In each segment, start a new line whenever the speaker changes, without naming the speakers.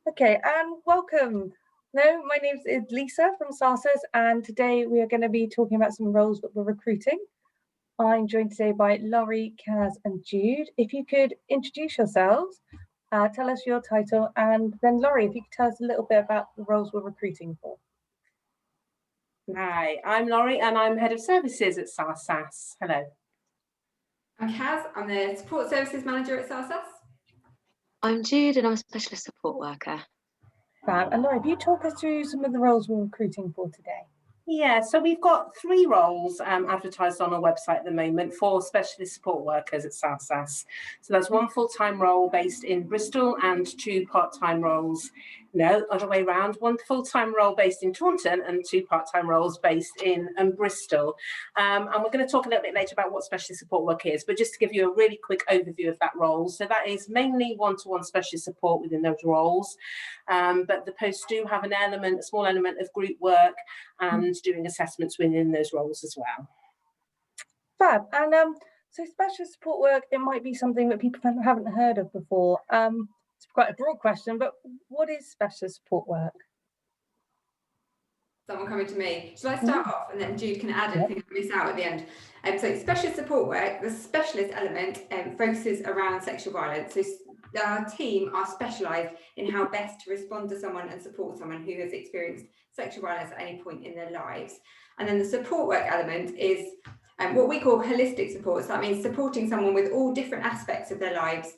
Okay, and welcome. No, my name is Lisa from SARSAS, and today we are going to be talking about some roles that we're recruiting. I'm joined today by Laurie, Kaz, and Jude. If you could introduce yourselves, tell us your title, and then Laurie, if you could tell us a little bit about the roles we're recruiting for.
Hi, I'm Laurie and I'm Head of Services at SARSAS. Hello.
I'm Kaz, I'm the Support Services Manager at SARSAS.
I'm Jude and I'm a Specialist Support Worker.
Fab. And Laurie, if you talk us through some of the roles we're recruiting for today.
Yeah, so we've got 3 roles advertised on our website at the moment for specialist support workers at SARSAS. So there's 1 full-time role based in Bristol and 2 part-time roles. No, other way around. 1 full-time role based in Taunton and 2 part-time roles based in Bristol. And we're going to talk a little bit later about what specialist support work is, but just to give you a really quick overview of that role. So that is mainly one-to-one specialist support within those roles. But the posts do have a small element of group work and doing assessments within those roles as well.
Fab. And so specialist support work, it might be something that people haven't heard of before. It's quite a broad question, but what is specialist support work?
Someone coming to me. Shall I start off and then Jude can add anything I miss out at the end? So specialist support work, the specialist element focuses around sexual violence. So our team are specialised in how best to respond to someone and support someone who has experienced sexual violence at any point in their lives. And then the support work element is what we call holistic support. So that means supporting someone with all different aspects of their lives,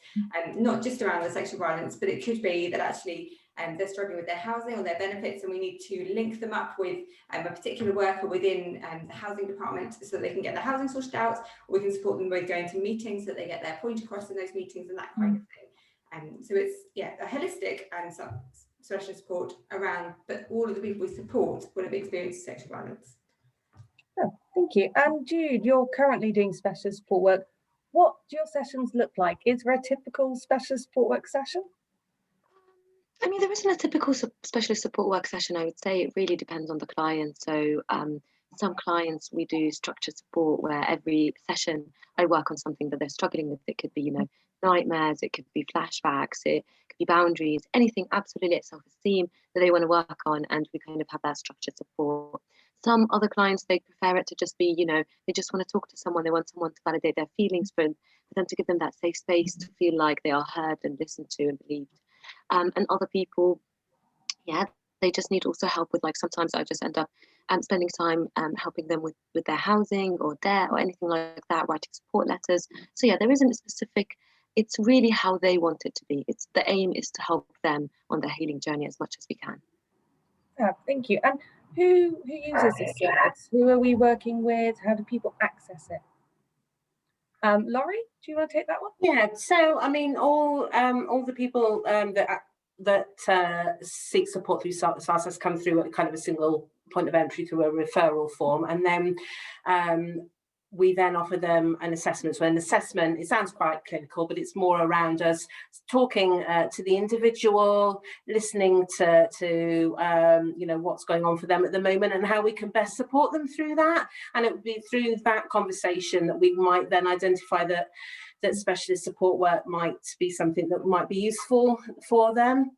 not just around the sexual violence, but it could be that actually they're struggling with their housing or their benefits, and we need to link them up with a particular worker within the housing department so that they can get their housing sorted out, or we can support them with going to meetings so that they get their point across in those meetings and that kind of thing. So it's a holistic and some special support around, but all of the people we support will have experienced sexual violence.
Oh, thank you. And Jude, you're currently doing specialist support work. What do your sessions look like? Is there a typical specialist support work session?
I mean, there isn't a typical specialist support work session, I would say. It really depends on the client. So some clients we do structured support where every session I work on something that they're struggling with. It could be, nightmares, it could be flashbacks, it could be boundaries, anything absolutely at self-esteem that they want to work on, and we kind of have that structured support. Some other clients, they prefer it to just be, they just want to talk to someone, they want someone to validate their feelings for them to give them that safe space to feel like they are heard and listened to and believed. And other people, they just need also help with, like, sometimes I just end up spending time helping them with their housing or debt or anything like that, writing support letters. So there isn't a specific, it's really how they want it to be. It's the aim is to help them on their healing journey as much as we can.
Thank you. And who uses this service? Who are we working with? How do people access it? Laurie, do you want to take that one?
Yeah, so I mean, all the people that seek support through SARSAS come through at kind of a single point of entry through a referral form, and then we then offer them an assessment. So an assessment, it sounds quite clinical, but it's more around us talking to the individual, listening to what's going on for them at the moment and how we can best support them through that. And it would be through that conversation that we might then identify that specialist support work might be something that might be useful for them.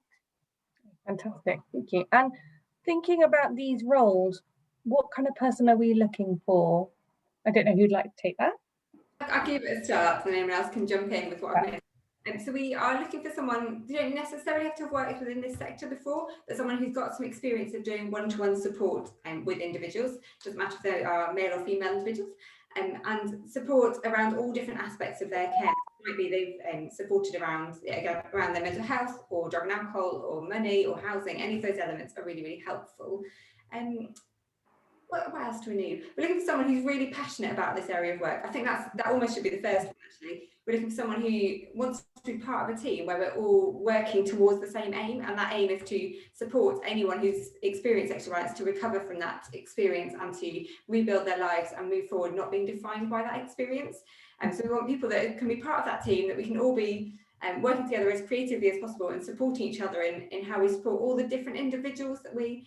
Fantastic, thank you. And thinking about these roles, what kind of person are we looking for? I don't know who'd like to take that.
I'll give it a start and anyone else can jump in with what I've missed. So we are looking for someone, you don't necessarily have to have worked within this sector before, but someone who's got some experience of doing one-to-one support with individuals, doesn't matter if they are male or female individuals, and support around all different aspects of their care. Maybe they've supported around their mental health or drug and alcohol or money or housing. Any of those elements are really, really helpful. What else do we need? We're looking for someone who's really passionate about this area of work. I think that almost should be the first one, actually. We're looking for someone who wants to be part of a team where we're all working towards the same aim, and that aim is to support anyone who's experienced sexual violence to recover from that experience and to rebuild their lives and move forward, not being defined by that experience. So we want people that can be part of that team, that we can all be working together as creatively as possible and supporting each other in how we support all the different individuals that we're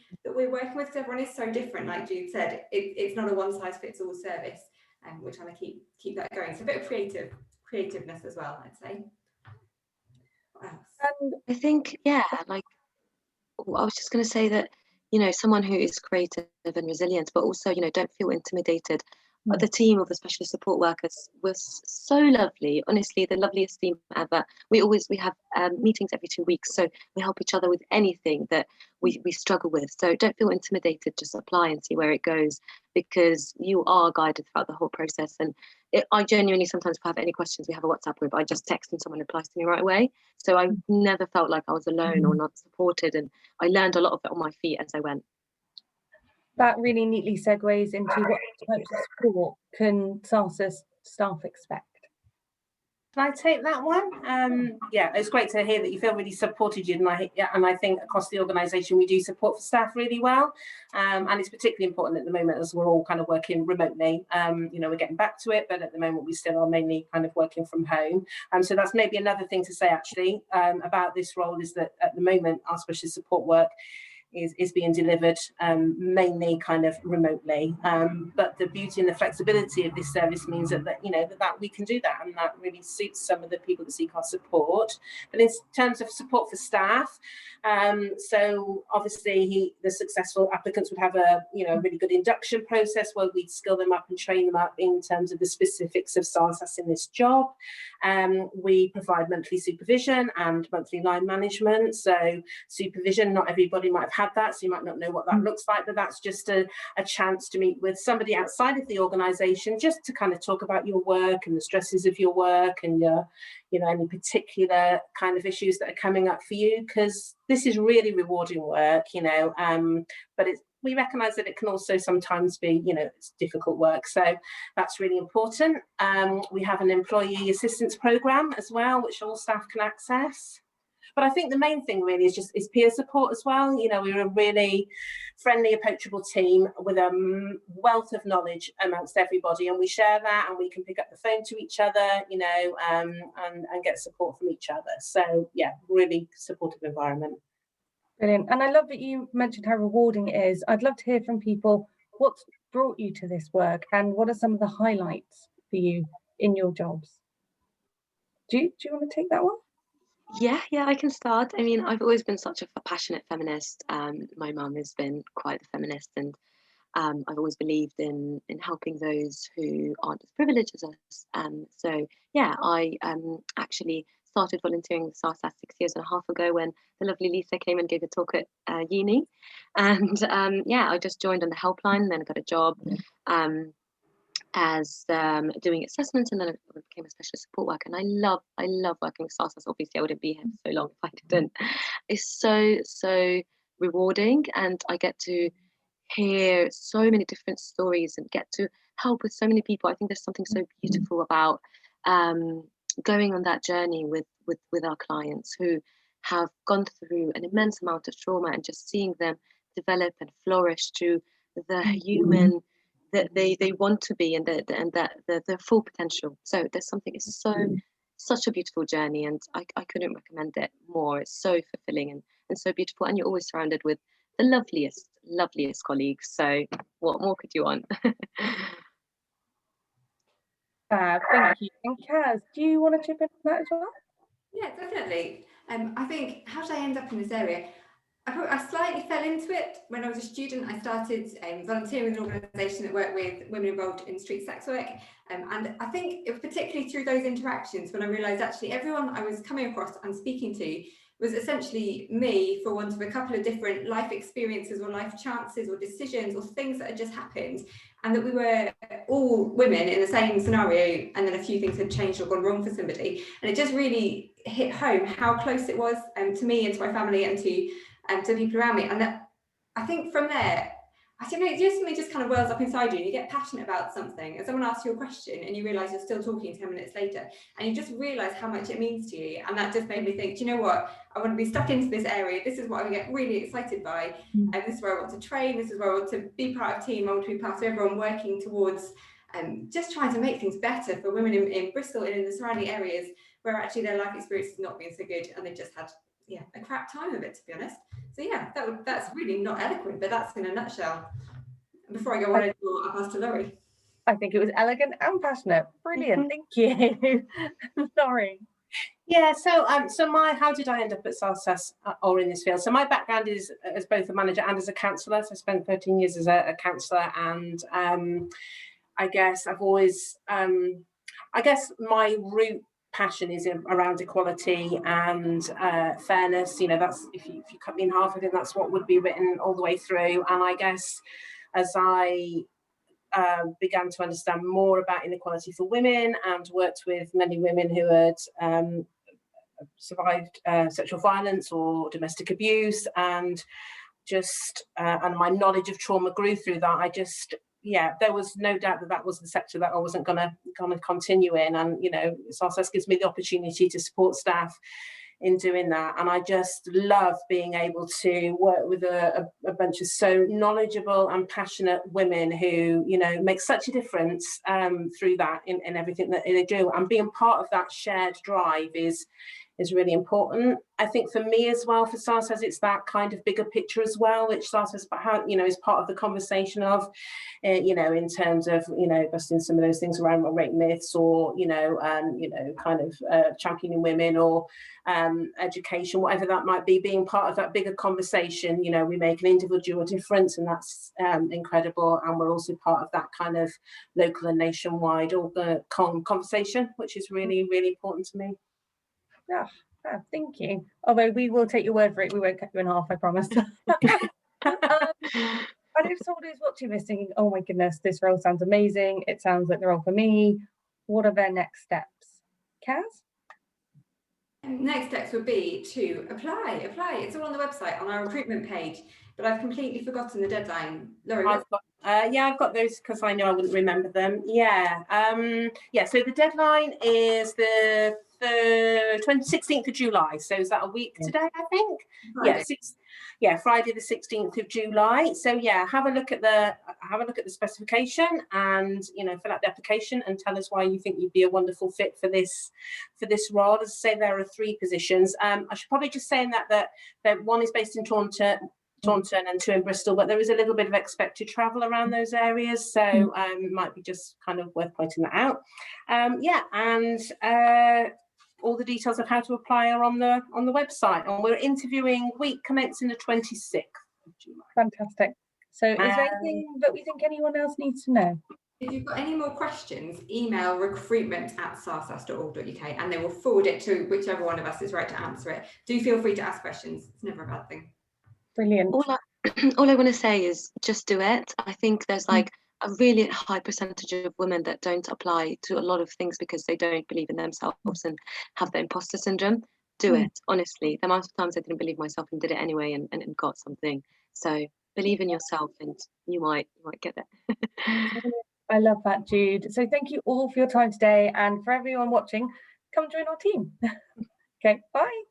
working with, because everyone is so different. Like Jude said, it's not a one-size-fits-all service, and we're trying to keep that going. So a bit of creativeness as well, I'd say. What else?
I think, like I was just going to say that, someone who is creative and resilient, but also, don't feel intimidated. The team of the specialist support workers was so lovely. Honestly, the loveliest team ever. We have meetings every 2 weeks, so we help each other with anything that we struggle with. So don't feel intimidated. Just apply and see where it goes, because you are guided throughout the whole process. And I genuinely sometimes, if I have any questions, we have a WhatsApp group. I just text and someone replies to me right away. So I never felt like I was alone or not supported, and I learned a lot of it on my feet as I went.
That really neatly segues into what types of support can SASA's staff expect?
Can I take that one? Yeah, it's great to hear that you feel really supported, Jude, and I think across the organisation we do support for staff really well, and it's particularly important at the moment as we're all kind of working remotely. We're getting back to it, but at the moment we still are mainly kind of working from home. So that's maybe another thing to say actually about this role, is that at the moment our specialist support work is being delivered mainly kind of remotely, but the beauty and the flexibility of this service means that we can do that, and that really suits some of the people that seek our support. But in terms of support for staff, so obviously the successful applicants would have a really good induction process where we'd skill them up and train them up in terms of the specifics of SASAS in this job. We provide monthly supervision and monthly line management. So supervision, not everybody might have had that, so you might not know what that looks like, but that's just a chance to meet with somebody outside of the organisation, just to kind of talk about your work and the stresses of your work and your any particular kind of issues that are coming up for you, because this is really rewarding work, but we recognise that it can also sometimes be, it's difficult work. So that's really important. We have an employee assistance programme as well, which all staff can access. But I think the main thing really is peer support as well. We're a really friendly, approachable team with a wealth of knowledge amongst everybody, and we share that, and we can pick up the phone to each other, and get support from each other. So yeah, really supportive environment.
Brilliant. And I love that you mentioned how rewarding it is. I'd love to hear from people what's brought you to this work and what are some of the highlights for you in your jobs. Do you want to take that one?
Yeah, I can start. I mean, I've always been such a passionate feminist. My mum has been quite a feminist, and I've always believed in helping those who aren't as privileged as us. So yeah, I actually started volunteering with SASAS 6.5 years ago when the lovely Lisa came and gave a talk at uni, and I just joined on the helpline, and then got a job as doing assessments, and then I became a specialist support worker. And I love working with SASAS. Obviously I wouldn't be here for so long if I didn't. It's so rewarding, and I get to hear so many different stories and get to help with so many people. I think there's something so beautiful about going on that journey with our clients who have gone through an immense amount of trauma, and just seeing them develop and flourish to the human that they want to be, and the full potential. So there's something, it's such a beautiful journey, and I couldn't recommend it more. It's so fulfilling and so beautiful, and you're always surrounded with the loveliest colleagues. So what more could you want?
Thank you. And Kaz, do you want to chip in on that as well?
Yeah, definitely. I think, how did I end up in this area? I slightly fell into it when I was a student. I started volunteering with an organisation that worked with women involved in street sex work. And I think it was particularly through those interactions when I realised actually everyone I was coming across and speaking to was essentially me, for want of a couple of different life experiences or life chances or decisions or things that had just happened, and that we were all women in the same scenario, and then a few things had changed or gone wrong for somebody. And it just really hit home how close it was to me and to my family and to people around me. And that, I think from there, I don't know, it just kind of wells up inside you, and you get passionate about something, and someone asks you a question and you realise you're still talking 10 minutes later, and you just realise how much it means to you. And that just made me think, do you know what, I want to be stuck into this area. This is what I get really excited by, and this is where I want to train, this is where I want to be part of a team, I want to be part of everyone working towards just trying to make things better for women in Bristol and in the surrounding areas where actually their life experience has not been so good, and they just had a crap time of it, to be honest. So yeah, that's really not eloquent, but that's in a nutshell. Before I go on, I'll pass to Laurie.
I think it was elegant and passionate. Brilliant, thank you. Laurie.
Yeah, so how did I end up at SARSAS or in this field? So my background is as both a manager and as a counsellor. So I spent 13 years as a counsellor, and I guess I've always, I guess my root passion is around equality and fairness. You know, that's if you cut me in half, I think that's what would be written all the way through. And I guess as I began to understand more about inequality for women and worked with many women who had survived sexual violence or domestic abuse, and just and my knowledge of trauma grew through that. I just, yeah, there was no doubt that that was the sector that I wasn't gonna continue in. And you know, SARSAS gives me the opportunity to support staff in doing that, and I just love being able to work with a bunch of so knowledgeable and passionate women who, you know, make such a difference through that in everything that they do, and being part of that shared drive is really important. I think for me as well, for SARSAS, it's that kind of bigger picture as well, which SARSAS, you know, is part of the conversation of, you know, in terms of, you know, busting some of those things around rape myths, or, you know, kind of championing women, or education, whatever that might be, being part of that bigger conversation. You know, we make an individual difference, and that's incredible. And we're also part of that kind of local and nationwide conversation, which is really, really important to me.
Yeah, thank you. Although we will take your word for it, we won't cut you in half, I promise. And if someone who's watching this thinking, oh my goodness, this role sounds amazing, it sounds like the role for me, what are their next steps? Kaz?
Next steps would be to apply. It's all on the website on our recruitment page, but I've completely forgotten the deadline. Laurie,
I've got those because I know I wouldn't remember them. Yeah. So the deadline is the 16th of July. So is that a week today, I think?
Friday.
Friday the 16th of July. So yeah, have a look at the specification, and you know, fill out the application and tell us why you think you'd be a wonderful fit for this role. As I say, there are 3 positions. I should probably just say in that one is based in Taunton and 2 in Bristol, but there is a little bit of expected travel around those areas, so might be just kind of worth pointing that out. All the details of how to apply are on the website, and we're interviewing week commencing the 26th of July.
Fantastic. So is there anything that we think anyone else needs to know?
If you've got any more questions, email recruitment@sarsas.org.uk and they will forward it to whichever one of us is right to answer it. Do feel free to ask questions. It's never a bad thing.
Brilliant.
All I want to say is just do it. I think there's like a really high percentage of women that don't apply to a lot of things because they don't believe in themselves and have the imposter syndrome. Do it, honestly. The amount of times I didn't believe myself and did it anyway and got something. So believe in yourself and you might get it.
I love that, Jude. So thank you all for your time today, and for everyone watching, come join our team. Okay, bye.